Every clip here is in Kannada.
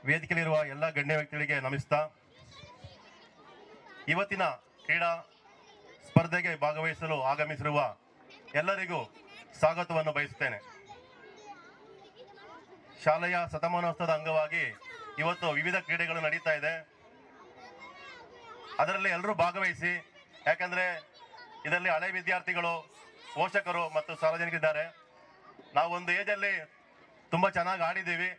ವೇದಿಕೆಯಲ್ಲಿರುವ ಎಲ್ಲ ಗಣ್ಯ ವ್ಯಕ್ತಿಗಳಿಗೆ ನಮಿಸ್ತಾ ಇವತ್ತಿನ ಕ್ರೀಡಾ ಸ್ಪರ್ಧೆಗೆ ಭಾಗವಹಿಸಲು ಆಗಮಿಸಿರುವ ಎಲ್ಲರಿಗೂ ಸ್ವಾಗತವನ್ನು ಬಯಸುತ್ತೇನೆ. ಶಾಲೆಯ ಶತಮಾನೋತ್ಸವದ ಅಂಗವಾಗಿ ಇವತ್ತು ವಿವಿಧ ಕ್ರೀಡೆಗಳು ನಡೀತಾ ಇದೆ. ಅದರಲ್ಲಿ ಎಲ್ಲರೂ ಭಾಗವಹಿಸಿ, ಯಾಕಂದರೆ ಇದರಲ್ಲಿ ಹಳೆ ವಿದ್ಯಾರ್ಥಿಗಳು, ಪೋಷಕರು ಮತ್ತು ಸಾರ್ವಜನಿಕರಿದ್ದಾರೆ. ನಾವು ಒಂದು ಏಜಲ್ಲಿ ತುಂಬ ಚೆನ್ನಾಗಿ ಆಡಿದ್ದೀವಿ,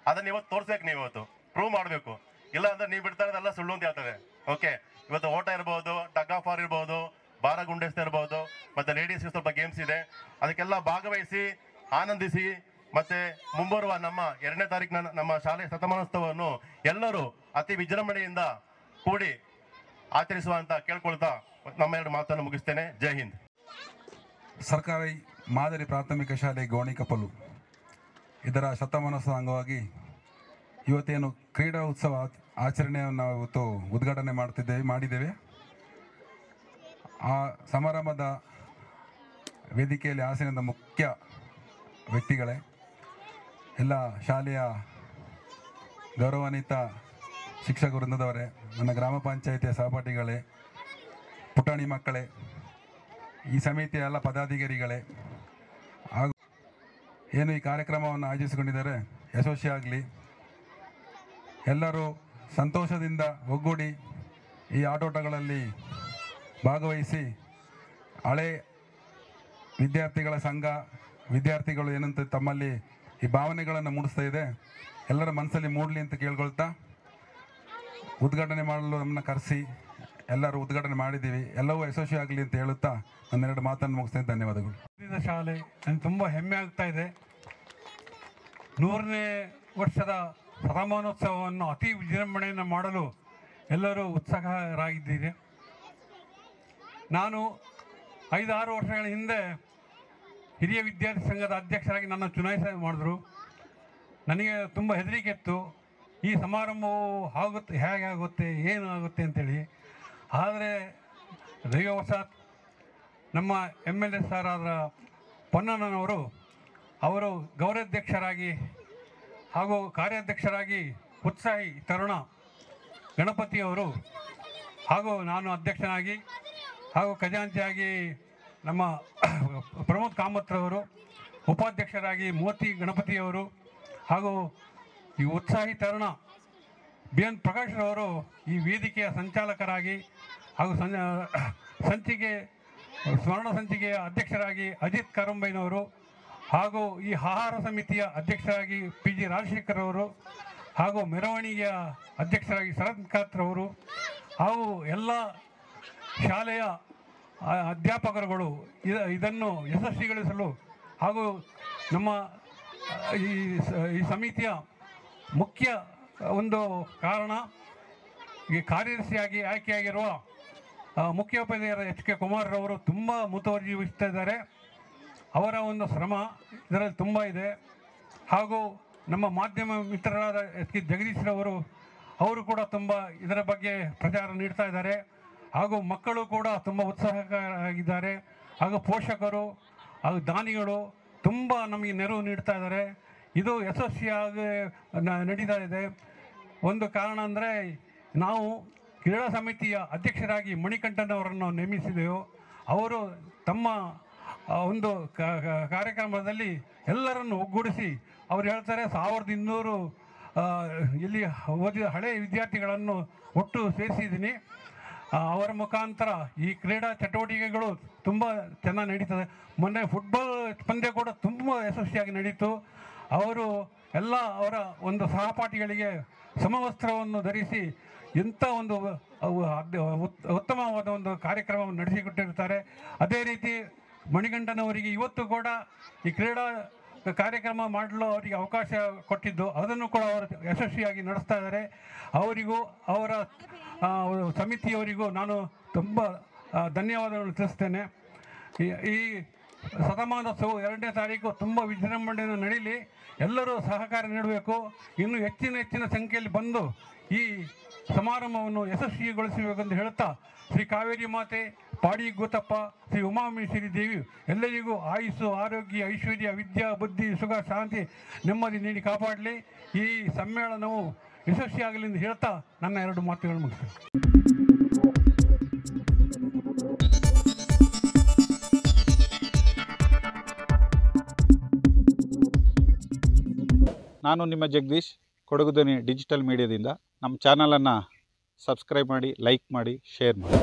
ಅದನ್ನು ಇವತ್ತು ತೋರಿಸ್ಬೇಕು. ನೀವು ಇವತ್ತು ಪ್ರೂವ್ ಮಾಡಬೇಕು. ಇಲ್ಲ ಅಂದರೆ ನೀವು ಬಿಡ್ತಾ ಇರೋದೆಲ್ಲ ಸುಳ್ಳು ಅಂತ ಹೇಳ್ತದೆ. ಓಕೆ, ಇವತ್ತು ಓಟ ಇರ್ಬೋದು, ಟಗ್ ಆಫ್ ವಾರ್ ಇರ್ಬೋದು, ಭಾರ ಗುಂಡೆಸ್ತ ಇರ್ಬೋದು, ಮತ್ತು ಲೇಡೀಸ್ಗೆ ಸ್ವಲ್ಪ ಗೇಮ್ಸ್ ಇದೆ. ಅದಕ್ಕೆಲ್ಲ ಭಾಗವಹಿಸಿ ಆನಂದಿಸಿ. ಮತ್ತು ಮುಂಬರುವ ನಮ್ಮ 2ನೇ ತಾರೀಕಿನ ನಮ್ಮ ಶಾಲೆಯ ಶತಮಾನೋತ್ಸವವನ್ನು ಎಲ್ಲರೂ ಅತಿ ವಿಜೃಂಭಣೆಯಿಂದ ಕೂಡಿ ಆಚರಿಸುವ ಅಂತ ಕೇಳ್ಕೊಳ್ತಾ ನಮ್ಮ 2 ಮಾತನ್ನು ಮುಗಿಸ್ತೇನೆ. ಜೈ ಹಿಂದ್. ಸರ್ಕಾರಿ ಮಾದರಿ ಪ್ರಾಥಮಿಕ ಶಾಲೆ ಗೋಣಿಕೊಪ್ಪಲು ಇದರ ಶತಮಾನೋತ್ಸವ ಅಂಗವಾಗಿ ಇವತ್ತೇನು ಕ್ರೀಡಾ ಉತ್ಸವ ಆಚರಣೆಯನ್ನು ನಾವು ಇವತ್ತು ಉದ್ಘಾಟನೆ ಮಾಡಿದ್ದೇವೆ. ಆ ಸಮಾರಂಭದ ವೇದಿಕೆಯಲ್ಲಿ ಹಾಸನದ ಮುಖ್ಯ ವ್ಯಕ್ತಿಗಳೇ, ಎಲ್ಲ ಶಾಲೆಯ ಗೌರವಾನ್ವಿತ ಶಿಕ್ಷಕ ವೃಂದದವರೇ, ನನ್ನ ಗ್ರಾಮ ಪಂಚಾಯಿತಿಯ ಸಹಪಾಠಿಗಳೇ, ಪುಟಾಣಿ ಮಕ್ಕಳೇ, ಈ ಸಮಿತಿಯ ಎಲ್ಲ ಪದಾಧಿಕಾರಿಗಳೇ, ಹಾಗೂ ಏನು ಈ ಕಾರ್ಯಕ್ರಮವನ್ನು ಆಯೋಜಿಸಿಕೊಂಡಿದ್ದಾರೆ ಯಶಸ್ವಿಯಾಗಲಿ. ಎಲ್ಲರೂ ಸಂತೋಷದಿಂದ ಒಗ್ಗೂಡಿ ಈ ಆಟೋಟಗಳಲ್ಲಿ ಭಾಗವಹಿಸಿ ಹಳೆ ವಿದ್ಯಾರ್ಥಿಗಳ ಸಂಘ, ವಿದ್ಯಾರ್ಥಿಗಳು ಏನಂತ ತಮ್ಮಲ್ಲಿ ಈ ಭಾವನೆಗಳನ್ನು ಮೂಡಿಸ್ತಾ ಇದೆ, ಎಲ್ಲರ ಮನಸ್ಸಲ್ಲಿ ಮೂಡಲಿ ಅಂತ ಕೇಳ್ಕೊಳ್ತಾ ಉದ್ಘಾಟನೆ ಮಾಡಲು ನಮ್ಮನ್ನು ಕರೆಸಿ ಎಲ್ಲರೂ ಉದ್ಘಾಟನೆ ಮಾಡಿದ್ದೀವಿ. ಎಲ್ಲವೂ ಯಶಸ್ವಿ ಆಗಲಿ ಅಂತ ಹೇಳುತ್ತಾ ನನ್ನ 2 ಮಾತನ್ನು ಮುಗಿಸ್ತೇನೆ. ಧನ್ಯವಾದಗಳು. ಶಾಲೆ ನನಗೆ ತುಂಬ ಹೆಮ್ಮೆ ಆಗ್ತಾ ಇದೆ. 100ನೇ ವರ್ಷದ ಶತಮಾನೋತ್ಸವವನ್ನು ಅತಿ ವಿಜೃಂಭಣೆಯನ್ನು ಮಾಡಲು ಎಲ್ಲರೂ ಉತ್ಸುಕರಾಗಿದ್ದೀರಿ. ನಾನು 5-6 ವರ್ಷಗಳ ಹಿಂದೆ ಹಿರಿಯ ವಿದ್ಯಾರ್ಥಿ ಸಂಘದ ಅಧ್ಯಕ್ಷರಾಗಿ ನನ್ನ ಚುನಾಯಿಸಿ ಮಾಡಿದ್ರು. ನನಗೆ ತುಂಬ ಹೆದರಿಕೆ ಇತ್ತು, ಈ ಸಮಾರಂಭವು ಆಗುತ್ತೆ, ಹೇಗೆ ಆಗುತ್ತೆ, ಏನು ಆಗುತ್ತೆ ಅಂಥೇಳಿ. ಆದರೆ ದೈವವಶಾತ್ ನಮ್ಮ MLA ಸರ್ ಆದ ಪೊನ್ನಣ್ಣನವರು ಅವರು ಗೌರವಾಧ್ಯಕ್ಷರಾಗಿ ಹಾಗೂ ಕಾರ್ಯಾಧ್ಯಕ್ಷರಾಗಿ ಉತ್ಸಾಹಿ ತರುಣ ಗಣಪತಿಯವರು ಹಾಗೂ ನಾನು ಅಧ್ಯಕ್ಷನಾಗಿ ಹಾಗೂ ಖಜಾಂಚಿಯಾಗಿ ನಮ್ಮ ಪ್ರಮೋದ್ ಕಾಮತ್ರವರು, ಉಪಾಧ್ಯಕ್ಷರಾಗಿ ಮೋತಿ ಗಣಪತಿಯವರು ಹಾಗೂ ಈ ಉತ್ಸಾಹಿ ತರುಣ BN ಪ್ರಕಾಶ್ರವರು ಈ ವೇದಿಕೆಯ ಸಂಚಾಲಕರಾಗಿ ಹಾಗೂ ಸಂಚಿಕೆ ಸ್ವರ್ಣ ಸಂಚಿಕೆಯ ಅಧ್ಯಕ್ಷರಾಗಿ ಅಜಿತ್ ಕರಂಬೈನವರು ಹಾಗೂ ಈ ಆಹಾರ ಸಮಿತಿಯ ಅಧ್ಯಕ್ಷರಾಗಿ PG ರಾಜಶೇಖರ್ ಅವರು ಹಾಗೂ ಮೆರವಣಿಗೆಯ ಅಧ್ಯಕ್ಷರಾಗಿ ಶರತ್ ಖಾತ್ರವರು ಹಾಗೂ ಎಲ್ಲ ಶಾಲೆಯ ಅಧ್ಯಾಪಕರುಗಳು ಇದನ್ನು ಯಶಸ್ವಿಗೊಳಿಸಲು ಹಾಗೂ ನಮ್ಮ ಈ ಸಮಿತಿಯ ಮುಖ್ಯ ಒಂದು ಕಾರಣ ಈ ಕಾರ್ಯದರ್ಶಿಯಾಗಿ ಆಯ್ಕೆಯಾಗಿರುವ ಮುಖ್ಯೋಪಾಧ್ಯಾಯರ HK ಕುಮಾರ್ರವರು ತುಂಬ ಮುತುವರ್ಜಿ ವಹಿಸ್ತಾ ಇದ್ದಾರೆ. ಅವರ ಒಂದು ಶ್ರಮ ಇದರಲ್ಲಿ ತುಂಬ ಇದೆ. ಹಾಗೂ ನಮ್ಮ ಮಾಧ್ಯಮ ಮಿತ್ರರಾದ HK ಜಗದೀಶ್ರವರು ಅವರು ಕೂಡ ತುಂಬ ಇದರ ಬಗ್ಗೆ ಪ್ರಚಾರ ನೀಡ್ತಾ ಇದ್ದಾರೆ. ಹಾಗೂ ಮಕ್ಕಳು ಕೂಡ ತುಂಬ ಉತ್ಸಾಹಕರಾಗಿದ್ದಾರೆ. ಹಾಗೂ ಪೋಷಕರು ಹಾಗೂ ದಾನಿಗಳು ತುಂಬ ನಮಗೆ ನೆರವು ನೀಡ್ತಾ ಇದ್ದಾರೆ. ಇದು ಯಶಸ್ವಿಯಾಗಿ ನಡೀತಾ ಇದೆ. ಒಂದು ಕಾರಣ ಅಂದರೆ ನಾವು ಕ್ರೀಡಾ ಸಮಿತಿಯ ಅಧ್ಯಕ್ಷರಾಗಿ ಮಣಿಕಂಠನವರನ್ನು ನೇಮಿಸಿದೆವು. ಅವರು ತಮ್ಮ ಒಂದು ಕಾರ್ಯಕ್ರಮದಲ್ಲಿ ಎಲ್ಲರನ್ನು ಒಗ್ಗೂಡಿಸಿ ಅವರು ಹೇಳ್ತಾರೆ 1200 ಇಲ್ಲಿ ಓದಿದ ಹಳೆಯ ವಿದ್ಯಾರ್ಥಿಗಳನ್ನು ಒಟ್ಟು ಸೇರಿಸಿದ್ದೀನಿ. ಅವರ ಮುಖಾಂತರ ಈ ಕ್ರೀಡಾ ಚಟುವಟಿಕೆಗಳು ತುಂಬ ಚೆನ್ನಾಗಿ ನಡೀತದೆ. ಮೊನ್ನೆ ಫುಟ್ಬಾಲ್ ಪಂದ್ಯ ಕೂಡ ತುಂಬ ಯಶಸ್ವಿಯಾಗಿ ನಡೀತು. ಅವರು ಎಲ್ಲ ಅವರ ಒಂದು ಸಹಪಾಠಿಗಳಿಗೆ ಸಮವಸ್ತ್ರವನ್ನು ಧರಿಸಿ ಎಂಥ ಒಂದು ಉತ್ತಮವಾದ ಒಂದು ಕಾರ್ಯಕ್ರಮವನ್ನು ನಡೆಸಿಕೊಟ್ಟಿರ್ತಾರೆ. ಅದೇ ರೀತಿ ಮಣಿಕಂಠನವರಿಗೆ ಇವತ್ತು ಕೂಡ ಈ ಕ್ರೀಡಾ ಕಾರ್ಯಕ್ರಮ ಮಾಡಲು ಅವರಿಗೆ ಅವಕಾಶ ಕೊಟ್ಟಿದ್ದು, ಅದನ್ನು ಕೂಡ ಅವರು ಯಶಸ್ವಿಯಾಗಿ ನಡೆಸ್ತಾ ಇದ್ದಾರೆ. ಅವರಿಗೂ ಅವರ ಸಮಿತಿಯವರಿಗೂ ನಾನು ತುಂಬ ಧನ್ಯವಾದಗಳನ್ನು ತಿಳಿಸ್ತೇನೆ. ಈ ಶತಮಾನೋತ್ಸವ 2ನೇ ತಾರೀಕು ತುಂಬ ವಿಜೃಂಭಣೆಯನ್ನು ನಡೀಲಿ. ಎಲ್ಲರೂ ಸಹಕಾರ ನೀಡಬೇಕು. ಇನ್ನೂ ಹೆಚ್ಚಿನ ಸಂಖ್ಯೆಯಲ್ಲಿ ಬಂದು ಈ ಸಮಾರಂಭವನ್ನು ಯಶಸ್ವಿಗೊಳಿಸಬೇಕೆಂದು ಹೇಳುತ್ತಾ ಶ್ರೀ ಕಾವೇರಿ ಮಾತೆ ಪಾಡಿ ಗೋತಪ್ಪ, ಶ್ರೀ ಉಮಾಮೇಶ್ವರಿ ದೇವಿ ಎಲ್ಲರಿಗೂ ಆಯುಸ್ಸು, ಆರೋಗ್ಯ, ಐಶ್ವರ್ಯ, ವಿದ್ಯಾ, ಬುದ್ಧಿ, ಸುಖ, ಶಾಂತಿ, ನೆಮ್ಮದಿ ನೀಡಿ ಕಾಪಾಡಲಿ. ಈ ಸಮ್ಮೇಳನವು ಯಶಸ್ವಿಯಾಗಲಿ ಎಂದು ಹೇಳ್ತಾ ನನ್ನ 2 ಮಾತುಗಳು ಮುಗಿಸ್ತೇನೆ. ನಾನು ನಿಮ್ಮ ಜಗದೀಶ್, ಕೊಡಗು ಧ್ವನಿ ಡಿಜಿಟಲ್ ಮೀಡಿಯಾದಿಂದ. ನಮ್ಮ ಚಾನಲನ್ನು ಸಬ್ಸ್ಕ್ರೈಬ್ ಮಾಡಿ, ಲೈಕ್ ಮಾಡಿ, ಶೇರ್ ಮಾಡಿ.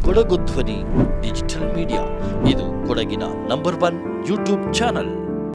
ಕೊಡಗು ಧ್ವನಿ ಡಿಜಿಟಲ್ ಮೀಡಿಯಾ ಇದು ಕೊಡಗಿನ ನಂಬರ್ 1 ಯೂಟ್ಯೂಬ್ ಚಾನಲ್.